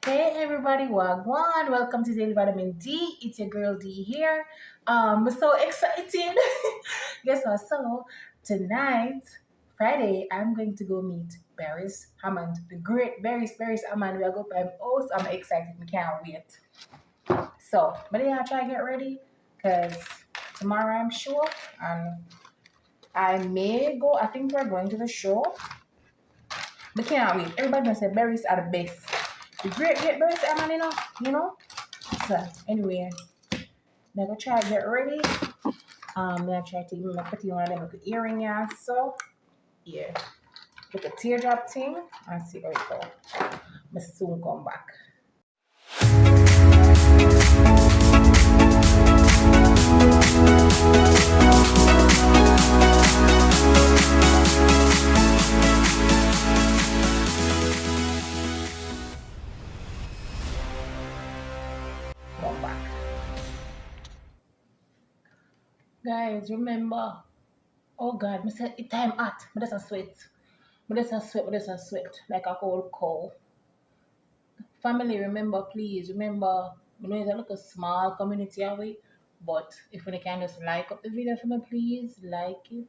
Hey everybody, wagwan! Welcome to Daily Vitamin D. It's your girl D here. We're so excited. Guess what? So tonight, Friday, I'm going to go meet Barris Hammond, the great Barris Hammond. We are going to him. Oh, so I'm excited. We can't wait. So, but yeah, try to get ready because tomorrow I'm sure, and I may go. I think we're going to the show. We can't wait. Everybody must say Barris are the best. The great Barris Hammond, you know. So anyway, I'm gonna try to get ready. I'm gonna try to even put in one of them with the earring, yeah. So yeah, with the teardrop thing and see how it go. I soon come back. Come back. Guys, remember. Oh God, I said it time hot. But that's a sweat. But that's a sweat. Like a whole cow. Family, remember, please, remember, it's a little small community away, but if we can just like up the video for me, please, like it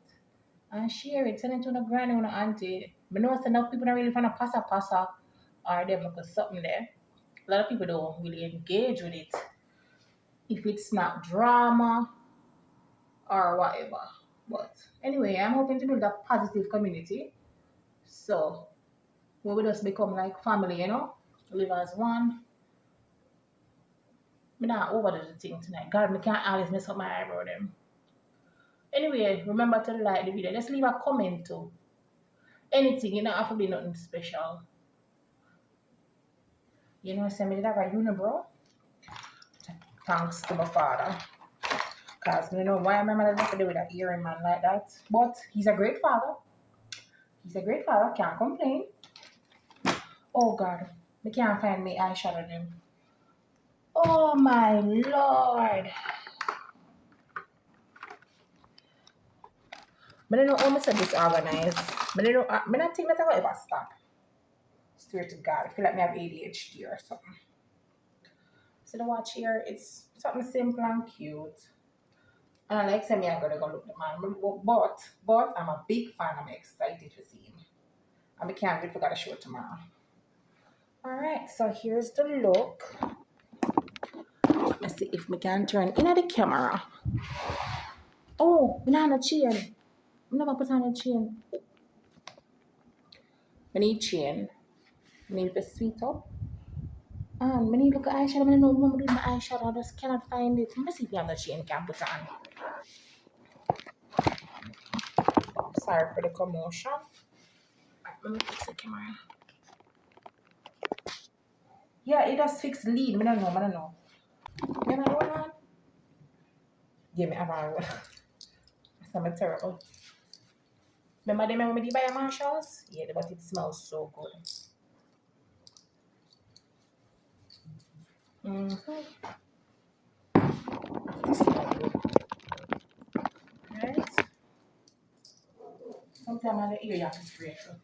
and share it. Send it to the granny or the auntie. I know enough people don't really find a pasa or them look something there. A lot of people don't really engage with it if it's not drama or whatever. But anyway, I'm hoping to build a positive community. So we will just become like family, live as one. Me not over the thing tonight. God, me can't always mess up my eyebrow them. Anyway, remember to like the video. Just leave a comment too. Anything, you know, have to be nothing special. Send me that right unibrow. Thanks to my father. Because you know why my mother have to do with that earring man like that. But he's a great father. Can't complain. Oh God. Me can't find me eyeshadow them. Oh my lord. But I don't know how much of disorganized. But I don't think that I will ever stop. Swear to God, I feel like I have ADHD or something. So the watch here, it's something simple and cute. And I like saying I'm gonna go look the man. But I'm a big fan. I'm excited to see him. And I can't wait for the show tomorrow. Alright, so here's the look. Let's see if we can turn in at the camera. Oh, we don't have a chain. We never put on a chain. We need chain. We need the sweet up. And when you look at eyeshadow, I don't know what I'm doing my eyeshadow. I just cannot find it. Let me see if you have the chain can put on. Sorry for the commotion. Let me fix the camera. Yeah, it does fix lead. I don't know. You know what on? Give me a roll. That's terrible. Remember them when we buy a Marshalls? Yeah, but it smells so good. Right? Sometimes I hear you have to spray too.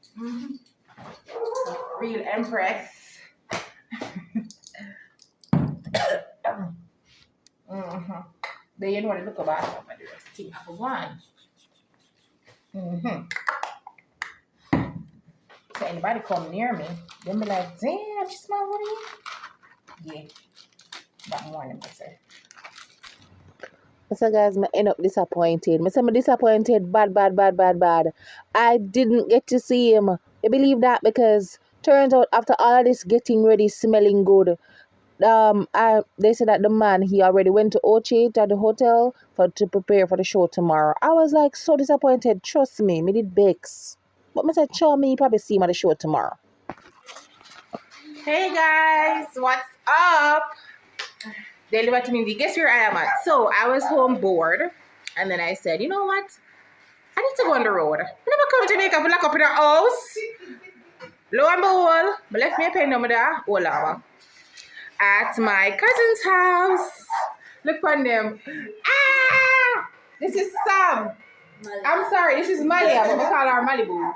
Real Empress. Then you know what to look about. But the rest thing I one. So anybody come near me, they'll be like, damn, she smell good. Yeah. That morning, I say. So guys, I end up disappointed. I'm disappointed bad. I didn't get to see him. I believe that because turns out after all of this getting ready, smelling good, they said that the man he already went to Ochi at the hotel to prepare for the show tomorrow. I was like so disappointed. Trust me did bakes. But I said, show me probably see him at the show tomorrow. Hey guys, what's up? Daily Vitamin D. Guess where I am at? So I was home bored, and then I said, you know what? I need to go on the road. I never come to Jamaica for lock up in a house. Lo and behold, I left me a pen number there. At my cousin's house. Look on them. Ah! This is Sam. I'm sorry, this is Malia, but we call her Malibu.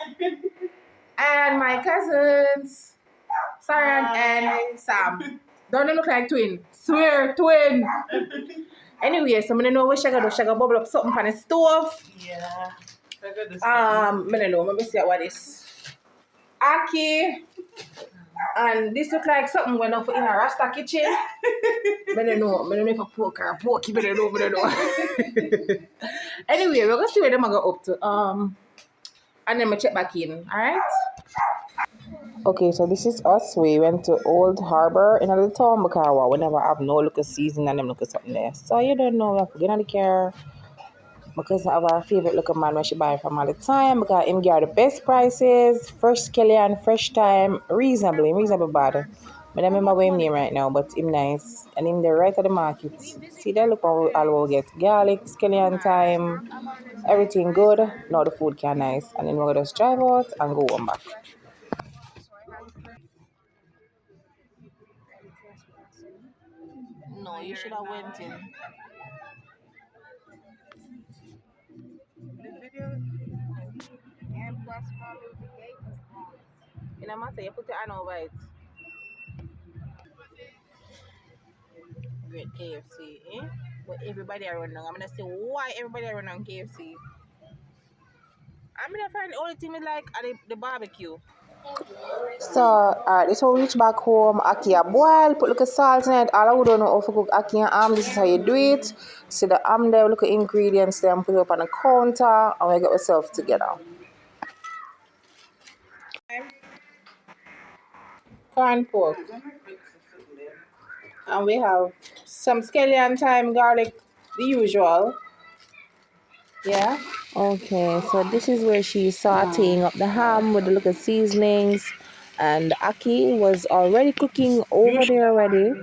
And my cousins, Saran and Sam. Don't they look like twin? Swear, twin. Anyway, so I don't know what she gonna do. She gonna bubble up something on the stove. Yeah. I don't know. Let me see what this. Aki. And this look like something went off in a Rasta kitchen. I don't know if I poke or pokey, I don't know. Anyway, we're gonna see where them are go up to. And then we check back in. Alright? Okay, so this is us. We went to Old Harbor in a little town because we never have no look of season and them look at something there. So you don't know, we have to get on the car because of our favorite local man where she buy from all the time because him get the best prices, fresh scallion, fresh time, reasonable bad. I don't remember what him name right now, but him nice. And him there right at the market. See there look all we get. Garlic, scallion time, everything good. Now the food can nice. And then we're gonna just drive out and go home back. No, you should have went in. In a matter, you put your hand over it. Great KFC, eh? But everybody are running. I'm gonna say why everybody are running on KFC. I'm gonna find the only thing we like are the barbecue. So, alright, this how we reach back home. Aki a boil, put little salt in it. All I would don't know how to cook aki and ham. This is how you do it. See the ham there, look at ingredients there, and put it up on the counter, and we get ourselves together. Corn pork. And we have some scallion thyme, garlic, the usual. Yeah. Okay, so this is where she's sauteing up the ham with the little seasonings. And Aki was already cooking over there already.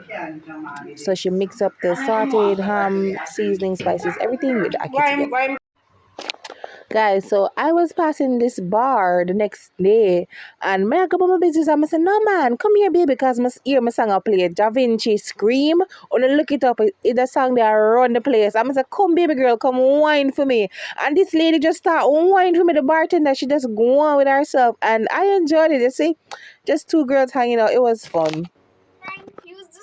So she mixed up the sauteed ham, seasoning, spices, everything with Aki together. Guys, so I was passing this bar the next day and I go about my business and I said, no man, come here baby, because I hear my song play Da Vinci Scream. When I look it up, it's a song that run the place. I said, come baby girl, come wine for me. And this lady just start wine for me, the bartender, she just go on with herself and I enjoyed it. You see, just two girls hanging out, it was fun.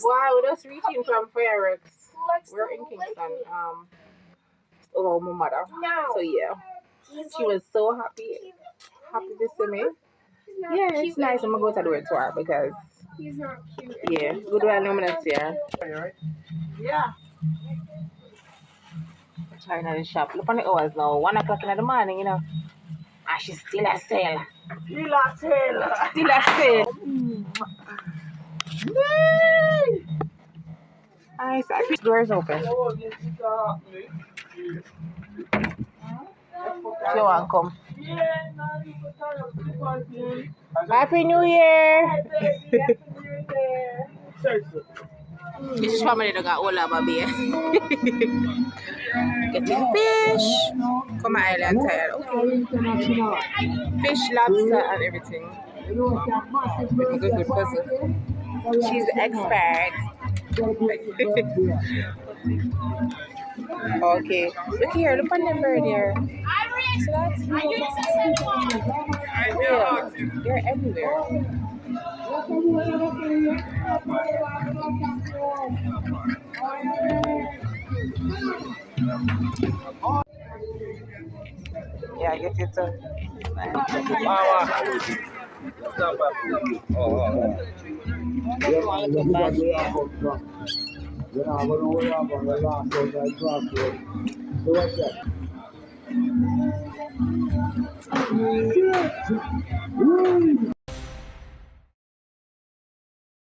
Wow, we're just reaching from Fireworks. We're in Kingston. Over my mother. So yeah. She was so happy to see me. Yeah, it's nice. I'm gonna go to the tour because he's not cute. Yeah, good one. I'm gonna see her. Yeah. China the shop. Look on the hours now. 1:00 in the morning, you know. And she's still a sale. Still a sale. Still a sale. I said, doors open. She want to come. Happy New Year! This is family that got all of my beer. Getting fish from my island tired. Okay. Fish, lobster, and everything. With a good puzzle. She's the expert. Okay. Look here, look on them bird here. So that's yeah, they're everywhere. Yeah, I get it too.